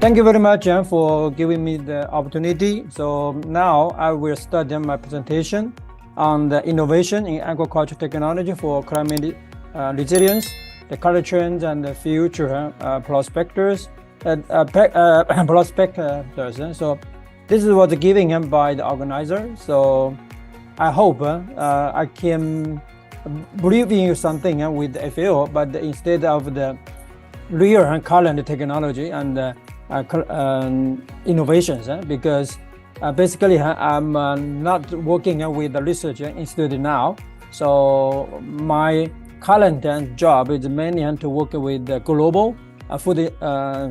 Thank you very much for giving me the opportunity. So now I will start my presentation on the innovation in aquaculture technology for climate resilience, the current trends and the future prospectors. So this is what given by the organizer. So I hope I can brief you something with the FAO, but instead of the real current technology and innovations, because basically I'm not working with the research institute now. So my current job is mainly to work with the global food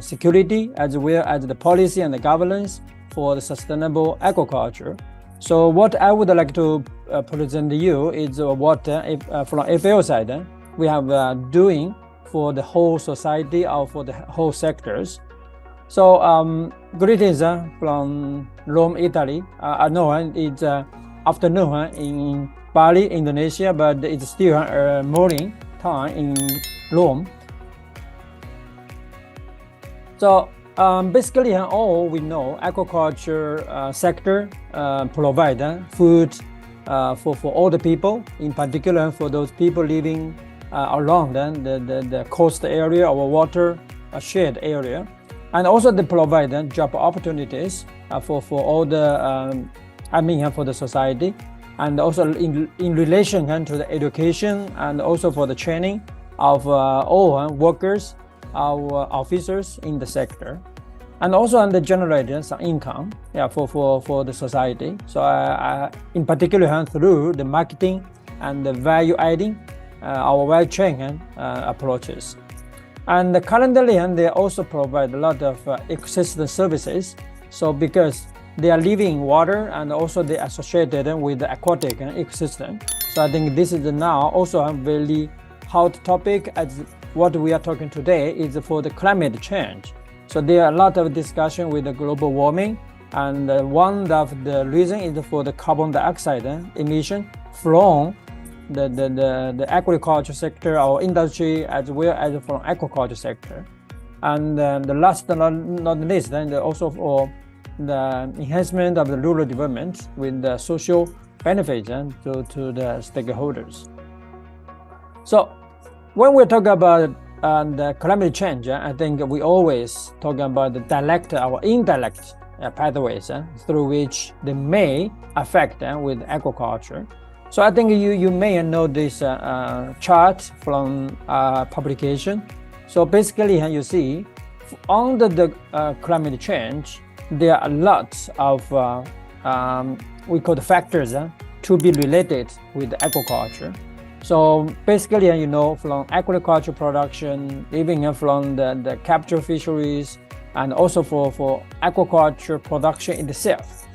security as well as the policy and the governance for the sustainable aquaculture. So what I would like to present to you is what from FAO side we have doing for the whole society or for the whole sectors. So greetings from Rome, Italy. I know it's afternoon in Bali, Indonesia, but it's still morning time in Rome. So basically all we know, aquaculture sector provide food for all the people, in particular for those people living along the coast area or water shared area. And also they provide job opportunities for all the, for the society, and also in relation to the education and also for the training of all workers, our officers in the sector, and also they generate some income for the society. So in particular through the marketing and the value adding, our value chain approaches. And currently, they also provide a lot of ecosystem services. So because they are living water and also they are associated with the aquatic ecosystem. So I think this is now also a very hot topic, as what we are talking today is for the climate change. So there are a lot of discussion with the global warming, and one of the reason is for the carbon dioxide emission from the agriculture sector or industry, as well as from aquaculture sector. And the last but not least, then also for the enhancement of the rural development with the social benefits to the stakeholders. So when we talk about the climate change, I think we always talk about the direct or indirect pathways through which they may affect with aquaculture. So I think you may know this chart from publication. So basically you see under the climate change, there are lots of we call the factors to be related with aquaculture. So basically, from agriculture production, even from the capture fisheries, and also for aquaculture production itself.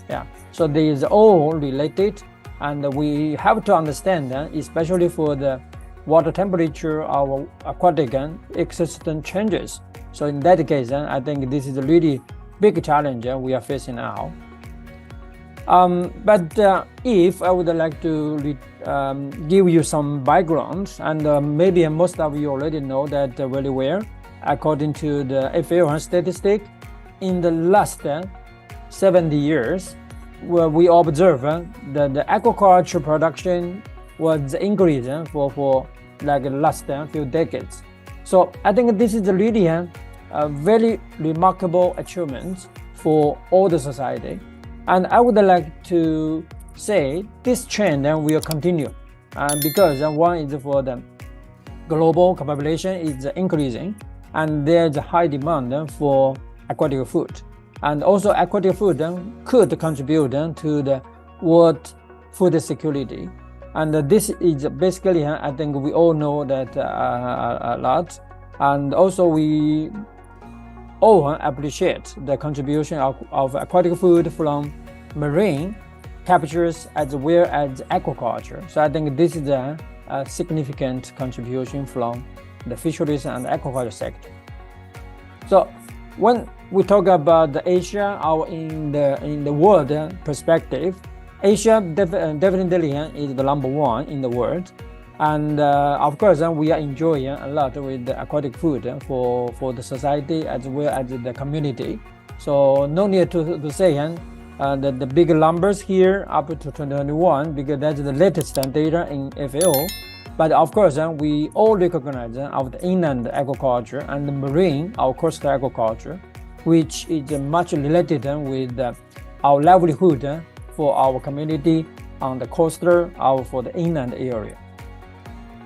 So these all related. And we have to understand, especially for the water temperature, our aquatic ecosystem changes. So in that case, I think this is a really big challenge we are facing now. But if I would like to give you some background, and maybe most of you already know that very well, according to the FAO statistic, in the last 70 years, where we observe that the aquaculture production was increasing for like the last few decades. So I think this is really a very remarkable achievement for all the society. And I would like to say this trend will continue, because one is for the global population is increasing, and there's a high demand for aquatic food. And also aquatic food could contribute to the world food security. And this is basically, I think we all know that a lot. And also we all appreciate the contribution of aquatic food from marine captures as well as aquaculture. So I think this is a significant contribution from the fisheries and aquaculture sector. So when we talk about the Asia or in the world perspective, Asia definitely is the number one in the world. And of course, we are enjoying a lot with the aquatic food for the society as well as the community. So no need to say that the big numbers here up to 2021, because that's the latest data in FAO. But of course, we all recognize of the inland aquaculture and the marine, our coastal aquaculture, which is much related with our livelihood for our community on the coastal or for the inland area.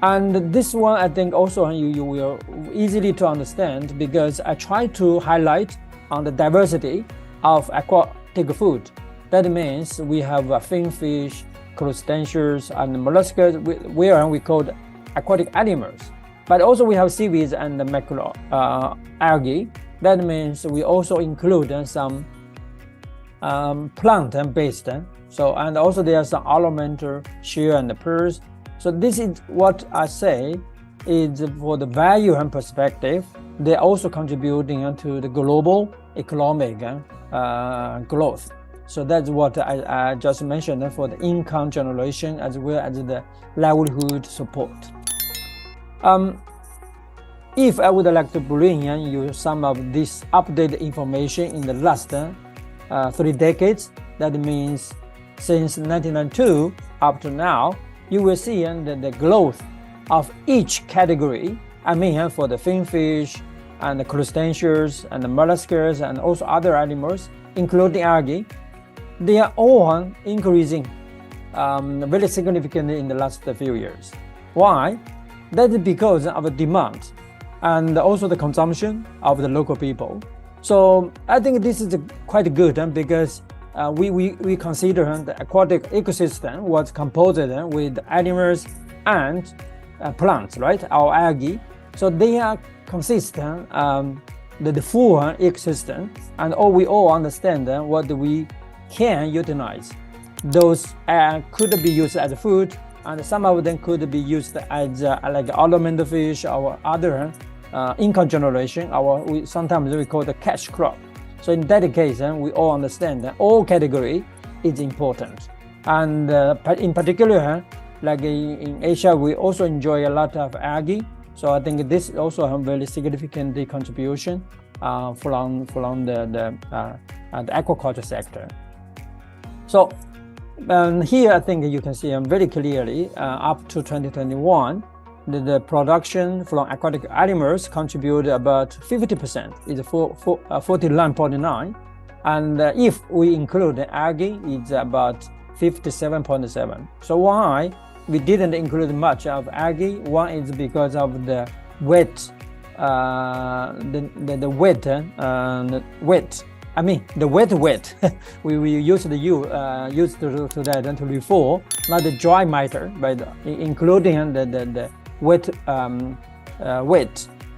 And this one, I think also you will easily to understand, because I try to highlight on the diversity of aquatic food. That means we have fin fish, crustaceans, and mollusks, where we call aquatic animals. But also we have seaweeds and the macro algae. That means we also include some plant-based. So, and also there are some ornamental shell and pearls. So this is what I say is for the value and perspective. They're also contributing to the global economic growth. So that's what I just mentioned for the income generation as well as the livelihood support. If I would like to bring you some of this updated information in the last 3 decades, that means since 1992 up to now, you will see the growth of each category. I mean, for the fin fish and the crustaceans and the mollusks and also other animals, including algae, they are all increasing very significantly in the last few years. Why? That is because of the demand and also the consumption of the local people. So I think this is quite good because we consider the aquatic ecosystem was composed with animals and plants, right? Our algae. So they are consistent, the full ecosystem, and we all understand what we can utilize. Those could be used as food, and some of them could be used as like ornamental fish or other income generation, sometimes we call the cash crop. So in that case, we all understand that all category is important. And in particular, like in Asia, we also enjoy a lot of algae. So I think this also has very significant contribution from the aquaculture sector. So here I think you can see very clearly up to 2021, the production from aquatic animals contribute about 50%, is 49.9, and if we include the algae, it's about 57.7. So why we didn't include much of algae? One is because of the wet, the wet. we used to use to that and to refer, not the dry matter, but including the wet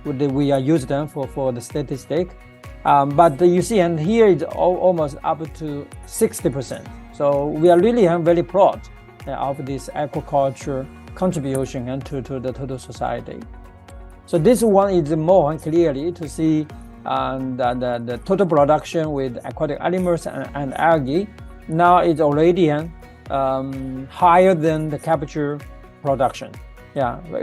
we are used for the statistic. But you see, and here it's almost up to 60%. So we are really very proud of this aquaculture contribution to the total society. So this one is more clearly to see the total production with aquatic animals and algae now is already higher than the capture production,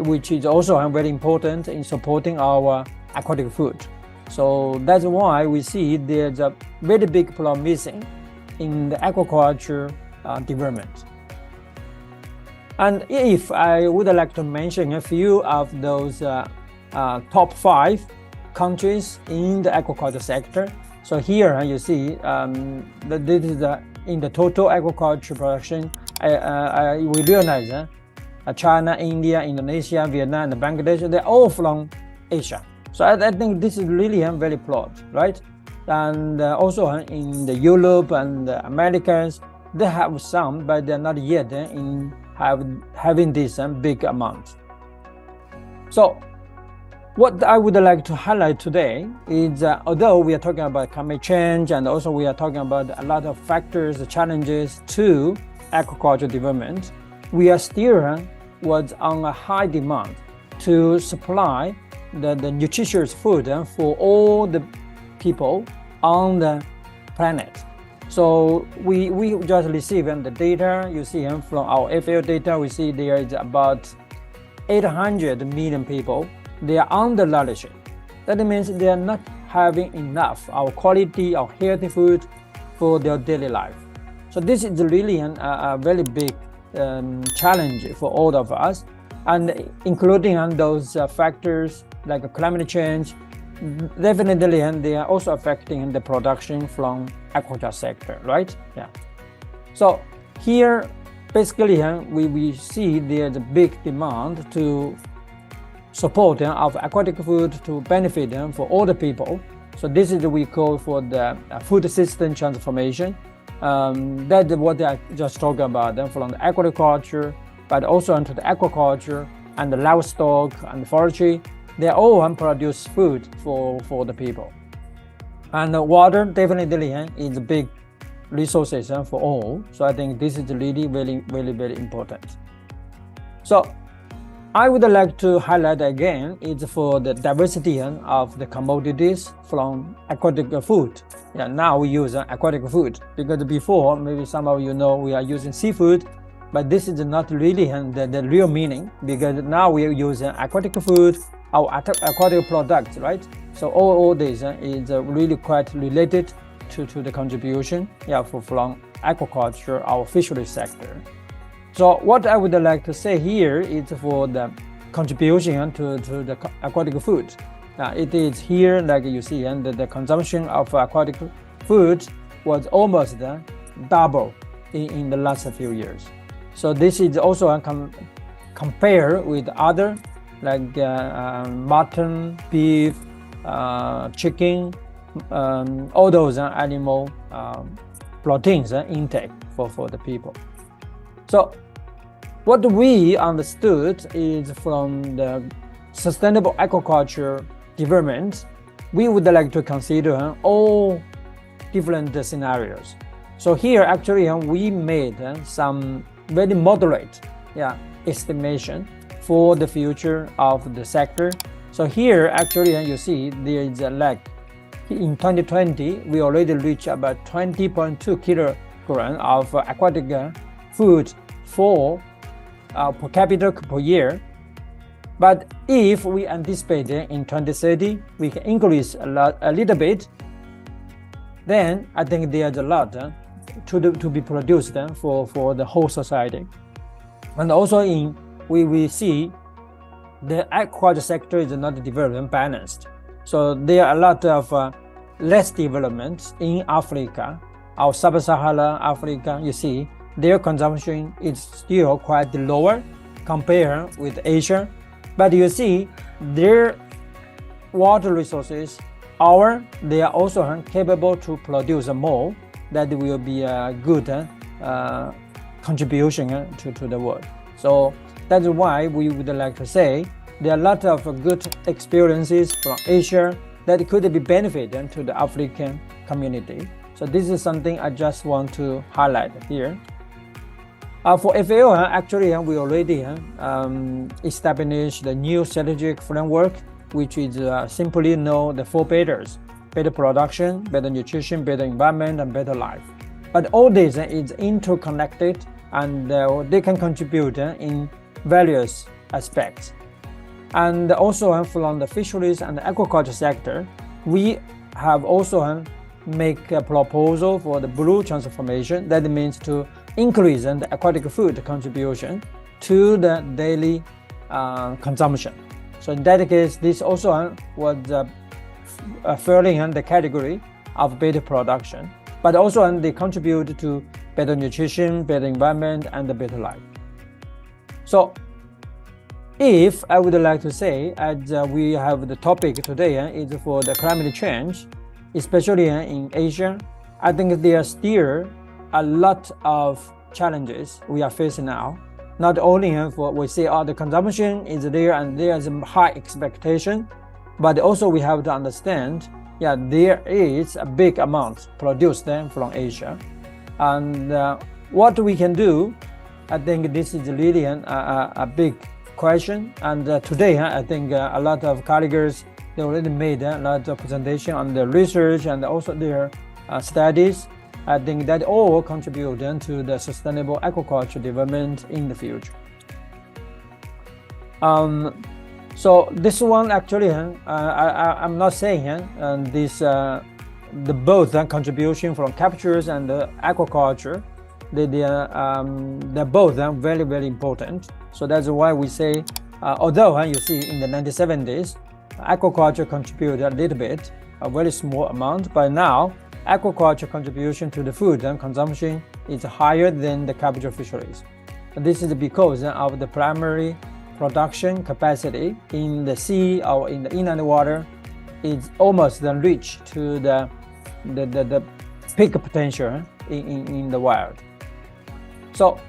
which is also very important in supporting our aquatic food. So that's why we see there's a very big promise in the aquaculture development. And if I would like to mention a few of those top 5 countries in the aquaculture sector. So here you see that this is in the total aquaculture production. We realize China, India, Indonesia, Vietnam, and Bangladesh, they're all from Asia. So I think this is really very proud, right? And also in the Europe and the Americas, they have some, but they're not yet having this big amount. So what I would like to highlight today is although we are talking about climate change and also we are talking about a lot of factors, challenges to aquaculture development, we are still was on a high demand to supply the nutritious food for all the people on the planet. So we just received the data. You see from our FAO data, we see there is about 800 million people, they are undernourished. That means they are not having enough of quality of healthy food for their daily life. So this is really a very big challenge for all of us, and including those factors like climate change, definitely, and they are also affecting the production from aquaculture sector, right? Yeah. So here, basically, we see there's a big demand to support of aquatic food to benefit for all the people. So this is what we call for the food system transformation. That's what I just talked about from the agriculture, but also into the aquaculture and the livestock and forestry. They all produce food for the people. And water definitely is a big resources for all. So I think this is really very important. So I would like to highlight again is for the diversity of the commodities from aquatic food. Yeah, now we use aquatic food because before, maybe some of you know, we are using seafood, but this is not really the real meaning, because now we are using aquatic food or aquatic products, right? So all this is really quite related to the contribution, yeah, from aquaculture, our fisheries sector. So what I would like to say here is for the contribution to the aquatic food. It is here, like you see, and the consumption of aquatic food was almost double in the last few years. So this is also compare with other like mutton, beef, chicken, all those animal proteins intake for the people. So what we understood is from the sustainable aquaculture development, we would like to consider all different scenarios. So here actually we made some very moderate estimation for the future of the sector. So here actually you see there is a lag. In 2020, we already reached about 20.2 kilograms of aquatic food per capita per year. But if we anticipate in 2030 we can increase a little bit, then I think there's a lot to be produced for the whole society. And also we see the aquaculture sector is not development balanced. So there are a lot of less developments in Africa, or sub-Saharan Africa. You see, their consumption is still quite lower compared with Asia. But you see, their water resources, they are also capable to produce more. That will be a good contribution to the world. So that's why we would like to say there are a lot of good experiences from Asia that could be benefited to the African community. So this is something I just want to highlight here. For FAO, actually, we already established the new strategic framework, which is simply know the 4 betters: better production, better nutrition, better environment, and better life. But all this is interconnected, and they can contribute in various aspects. And also from the fisheries and the aquaculture sector, we have also make a proposal for the blue transformation. That means to increase the aquatic food contribution to the daily consumption. So in that case, this also was falling in the category of better production, but also they contribute to better nutrition, better environment, and a better life. So if I would like to say, as we have the topic today is for the climate change, especially in Asia, I think there are still a lot of challenges we are facing now. Not only for we say the consumption is there and there is a high expectation, but also we have to understand, there is a big amount produced from Asia. And what we can do, I think this is really a big question. And today, I think a lot of colleagues, they already made a lot of presentation on the research and also their studies. I think that all contribute to the sustainable aquaculture development in the future. So this one actually, I'm not saying this the both contribution from captures and aquaculture, they're both very, very important. So that's why we say, although you see in the 1970s, aquaculture contributed a little bit, a very small amount, but now aquaculture contribution to the food and consumption is higher than the capture fisheries. This is because of the primary production capacity in the sea or in the inland water is almost reached to the peak potential in the wild. So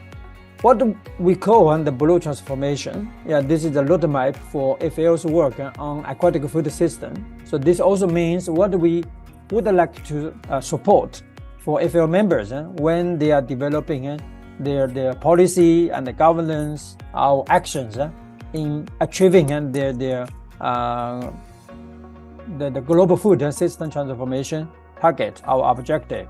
what we call the blue transformation, this is the roadmap for FAO's work on aquatic food system. So this also means what we would like to support for FAO members when they are developing their policy and the governance or actions in achieving the global food system transformation target, our objective.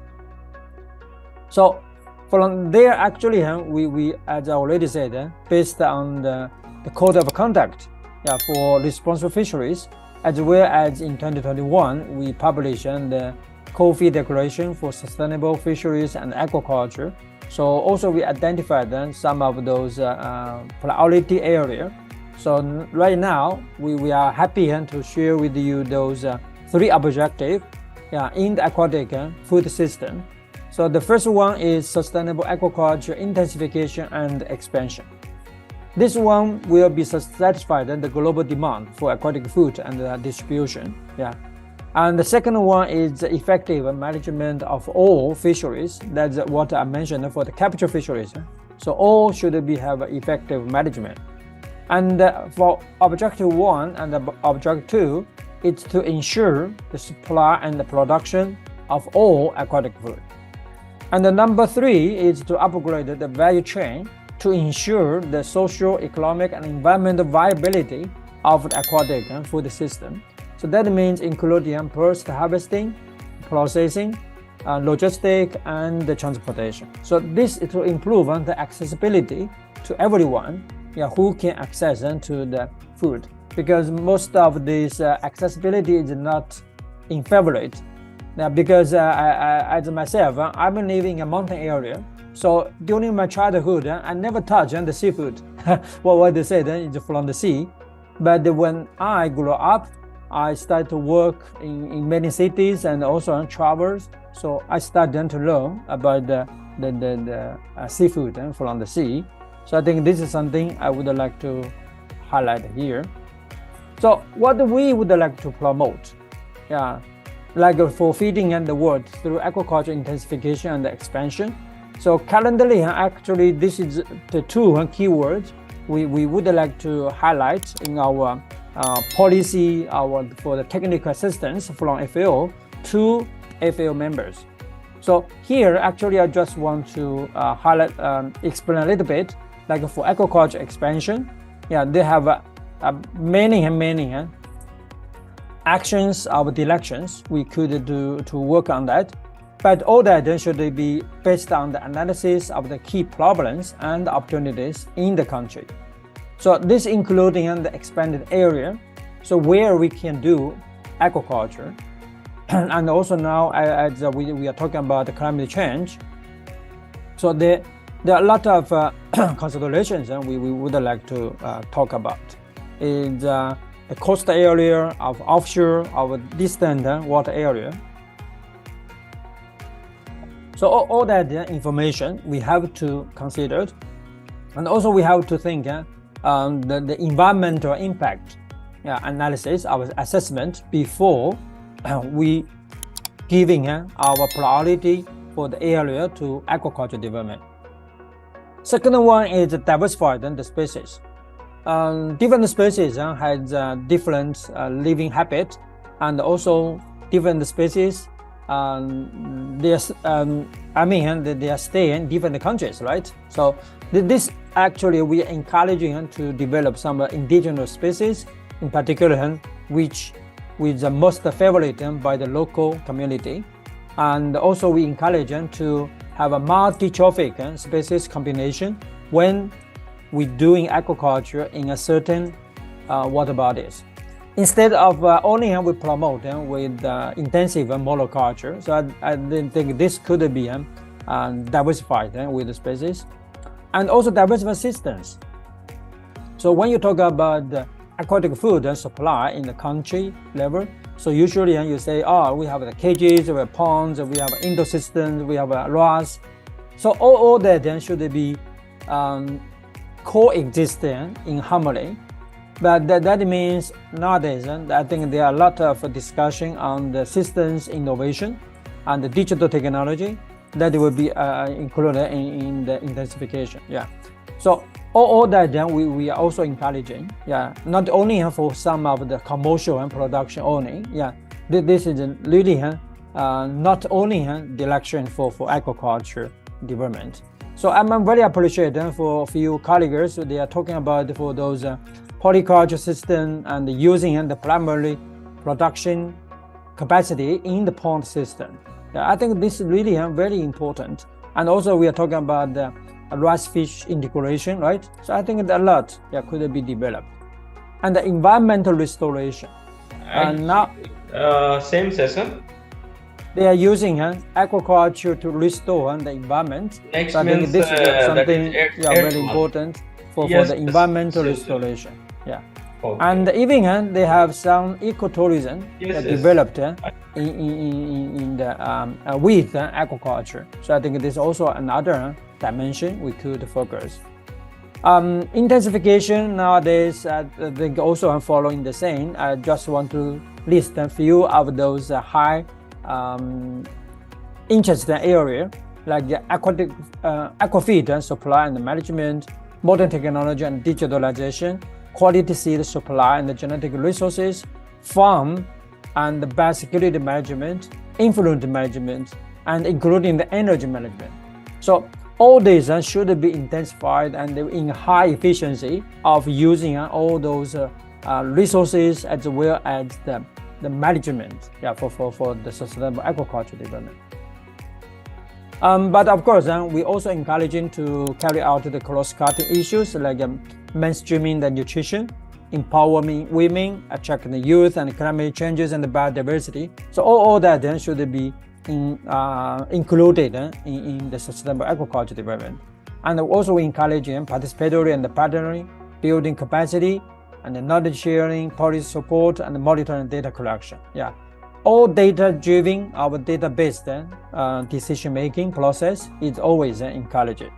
So from there, actually, we as I already said, based on the code of conduct for responsible fisheries, as well as in 2021, we published the COFI Declaration for Sustainable Fisheries and Aquaculture. So also we identified some of those priority areas. So right now, we are happy to share with you those 3 objectives in the aquatic food system. So the first one is sustainable aquaculture intensification and expansion. This one will be satisfied the global demand for aquatic food and distribution. And the second one is the effective management of all fisheries. That's what I mentioned for the capture fisheries. So all should have effective management. And for objective 1 and objective 2, it's to ensure the supply and the production of all aquatic food. And the number 3 is to upgrade the value chain to ensure the social, economic, and environmental viability of the aquatic food system. So that means including post-harvesting, processing, logistics, and the transportation. So this is to improve the accessibility to everyone who can access to the food, because most of this accessibility is not in favorite. Now, because as myself, I'm living in a mountain area. So during my childhood, I never touched the seafood. Well, what they say is from the sea. But when I grew up, I started to work in many cities and also on travels. So I started to learn about the seafood from the sea. So I think this is something I would like to highlight here. So what we would like to promote, like for feeding the world through aquaculture intensification and expansion. So currently, actually, this is the 2 keywords we would like to highlight in our policy, for the technical assistance from FAO to FAO members. So here, actually, I just want to highlight, explain a little bit, like for aquaculture expansion. They have many actions or directions we could do to work on that. But all that should be based on the analysis of the key problems and opportunities in the country. So this including the expanded area, so where we can do aquaculture. And also now, as we are talking about the climate change, so there are a lot of considerations we would like to talk about. Is the coast area of offshore, of distant water area. So all that information we have to consider, and also we have to think the environmental impact analysis, our assessment before we giving our priority for the area to aquaculture development. Second one is diversify the species. Different species has different living habit, and also different species they are staying in different countries, right? So this actually we are encouraging to develop some indigenous species, in particular, which with the most favorite by the local community, and also we encourage to have a multi-trophic species combination when we're doing aquaculture in a certain water bodies. Instead of only we promote with intensive monoculture. So I think this could be diversified with the species, and also diversified systems. So when you talk about the aquatic food supply in the country level, so usually you say, oh, we have the cages, we have ponds, we have indoor systems, we have RAS. So all that then should be coexisting in harmony. But that means nowadays, I think there are a lot of discussion on the systems innovation and the digital technology that will be included in the intensification. Yeah. So all that then we are also encouraging. Yeah. Not only for some of the commercial and production only. Yeah. This is really not only direction for aquaculture development. So I'm very appreciative for a few colleagues. They are talking about for those polyculture system and using the primary production capacity in the pond system. Yeah, I think this is really very important. And also we are talking about the rice fish integration, right? So I think a lot could be developed. And the environmental restoration. And now same session. They are using aquaculture to restore the environment. Next so I think this is something very important for the environmental restoration. Yeah. Okay. And even they have some ecotourism developed in the with aquaculture. So I think this is also another dimension we could focus. Intensification nowadays, I think also following the same. I just want to list a few of those high interest area, like the aquafeed supply and management, modern technology and digitalization, quality seed supply and the genetic resources, farm and the biosecurity management, influent management, and including the energy management. So all these should be intensified and in high efficiency of using all those resources as well as the management for the sustainable aquaculture development. But of course, we're also encouraging to carry out the cross-cutting issues like mainstreaming the nutrition, empowering women, attracting the youth and climate changes and the biodiversity. So all that then should be included in the sustainable aquaculture development. And also we encourage participatory and partnering, building capacity, and the knowledge sharing, policy support, and the monitoring data collection. Yeah. All data-driven, our data-based decision-making process is always encouraged.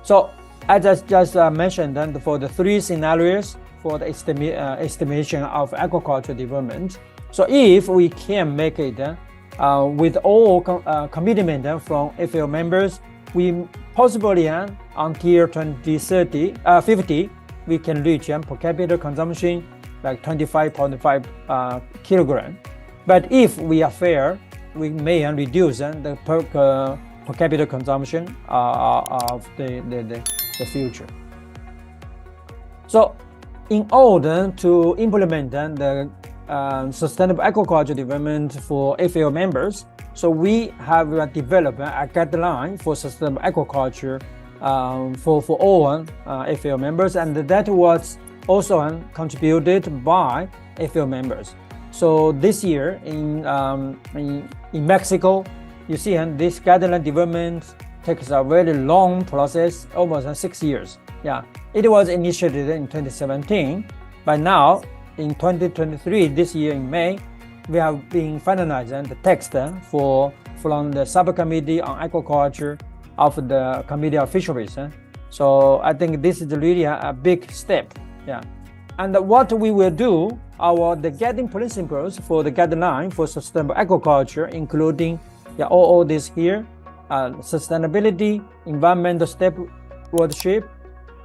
So as I just mentioned, for the three scenarios for the estimation of aquaculture development, so if we can make it with all commitment from FAO members, we possibly until 2050, we can reach per capita consumption like 25.5 kilogram. But if we are fair, we may reduce the per capita consumption of the future. So in order to implement the sustainable aquaculture development for FAO members, so we have developed a guideline for sustainable aquaculture for all FAO members, and that was also contributed by FAO members. So this year in Mexico, you see this guideline development takes a very long process, almost 6 years. Yeah, it was initiated in 2017, but now in 2023, this year in May, we have been finalizing the text from the subcommittee on aquaculture of the Committee of Fisheries. So I think this is really a big step. Yeah, and what we will do, the guiding principles for the guideline for sustainable aquaculture, including all this here, sustainability, environmental stewardship,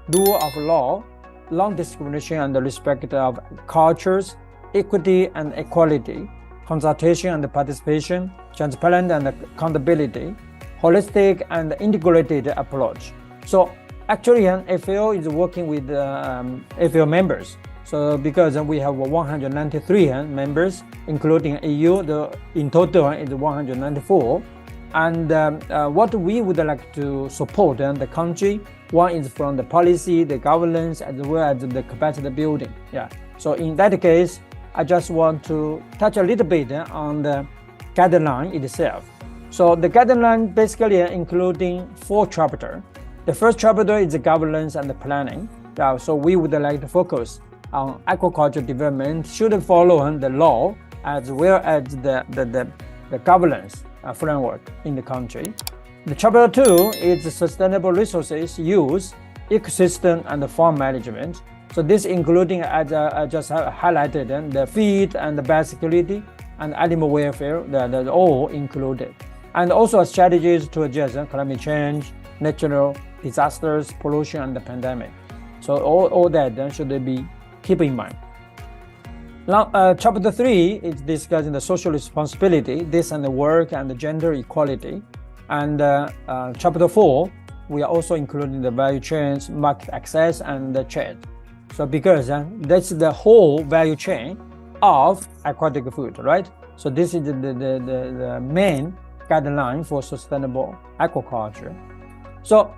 rule of law, non-discrimination and the respect of cultures, equity and equality, consultation and participation, transparent and accountability, holistic and integrated approach. So actually, FAO is working with FAO members. So because we have 193 members, including EU, in total is 194. And what we would like to support the country one is from the policy, the governance, as well as the capacity building. Yeah. So in that case, I just want to touch a little bit on the guideline itself. So the guideline basically including 4 chapters. The first chapter is the governance and the planning. Yeah, so we would like to focus on aquaculture development should follow the law as well as the governance framework in the country. The chapter 2 is sustainable resources use, ecosystem, and the farm management. So this including, as I just highlighted, the feed and the biosecurity and animal welfare, they're all included. And also strategies to address climate change, natural disasters, pollution, and the pandemic. So all that should be keep in mind. Now, chapter 3 is discussing the social responsibility, this and the work and the gender equality. And chapter 4, we are also including the value chains, market access, and the trade. So because that's the whole value chain of aquatic food, right? So this is the main guideline for sustainable aquaculture. So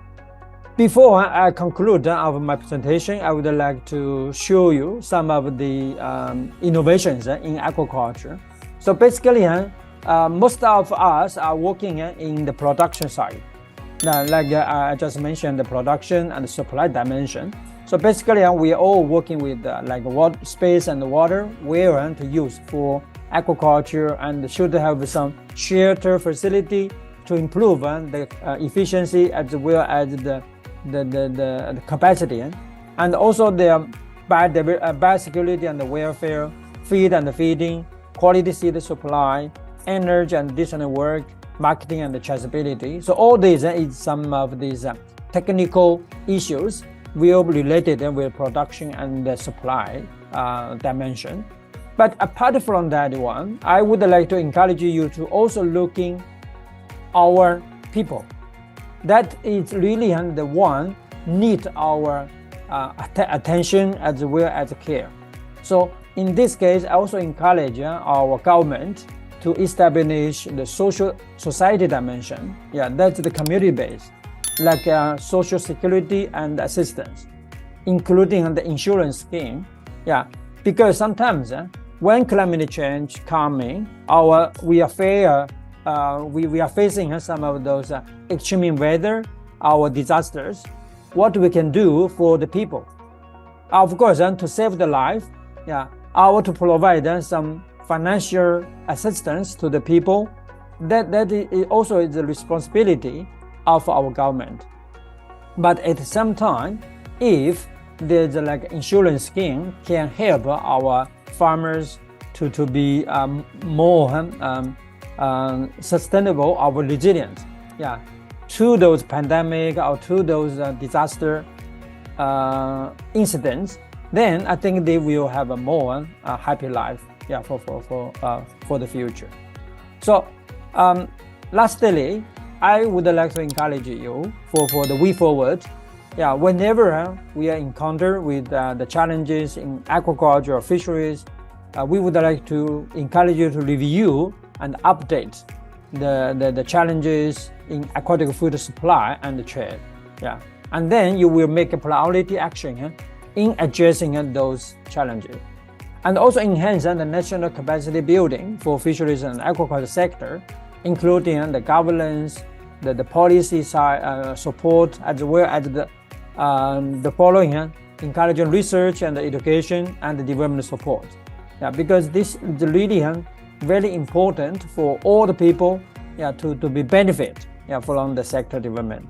before I conclude my presentation, I would like to show you some of the innovations in aquaculture. So basically, most of us are working in the production side. Now, like I just mentioned, the production and the supply dimension. So basically, we are all working with like water, space and water where to use for aquaculture, and should have some shelter facility to improve the efficiency as well as the capacity, and also the biosecurity and the welfare, feed and the feeding, quality seed supply, energy and additional work, marketing and the traceability. So all these is some of these technical issues will be related with production and the supply dimension. But apart from that one, I would like to encourage you to also looking our people. That is really the one need our attention as well as care. So in this case, I also encourage our government to establish the society dimension. Yeah, that's the community base, like social security and assistance, including the insurance scheme. Yeah, because sometimes when climate change coming, we are facing some of those extreme weather, our disasters. What we can do for the people, of course, to save the life, to provide some financial assistance to the people. That is also the responsibility of our government. But at the same time, if there's like insurance scheme can help our farmers to be more sustainable or resilient, to those pandemic or to those disaster incidents, then I think they will have a more happy life, for the future. So lastly, I would like to encourage you for the way forward. Whenever we are encountered with the challenges in aquaculture or fisheries, we would like to encourage you to review and update the challenges in aquatic food supply and the trade. And then you will make a priority action in addressing those challenges. And also enhance the national capacity building for fisheries and aquaculture sector, including the governance, the policy side support, as well as the following, encouraging research and education and the development support. Because this is really very important for all the people to be benefit from the sector development.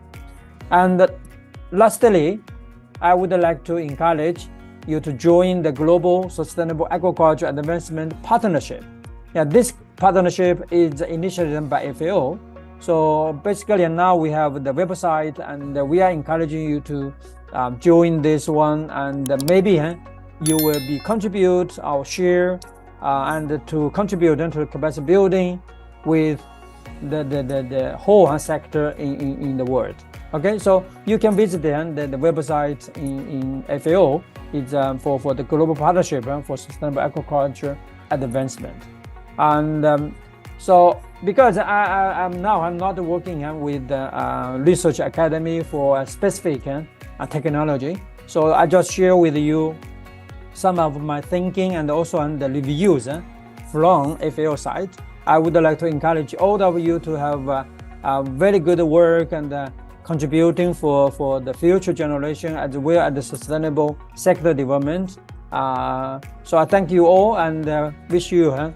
And lastly, I would like to encourage you to join the Global Sustainable Aquaculture Advancement Partnership. This partnership is initiated by FAO. So basically now we have the website, and we are encouraging you to join this one, and maybe you will be contribute or share and to contribute to capacity building with the whole sector in the world. Okay, so you can visit the website in FAO. It's for the global partnership for sustainable aquaculture advancement. And so because I'm not working with the research academy for a specific technology. So I just share with you some of my thinking and also on the reviews from FAO side. I would like to encourage all of you to have a very good work and contributing for the future generation as well as the sustainable sector development. So I thank you all and wish you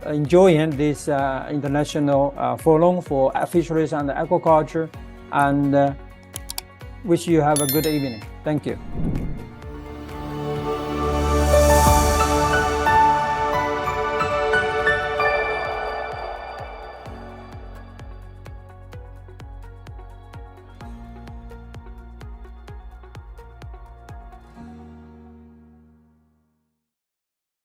enjoying this international forum for fisheries and aquaculture, and wish you have a good evening. Thank you.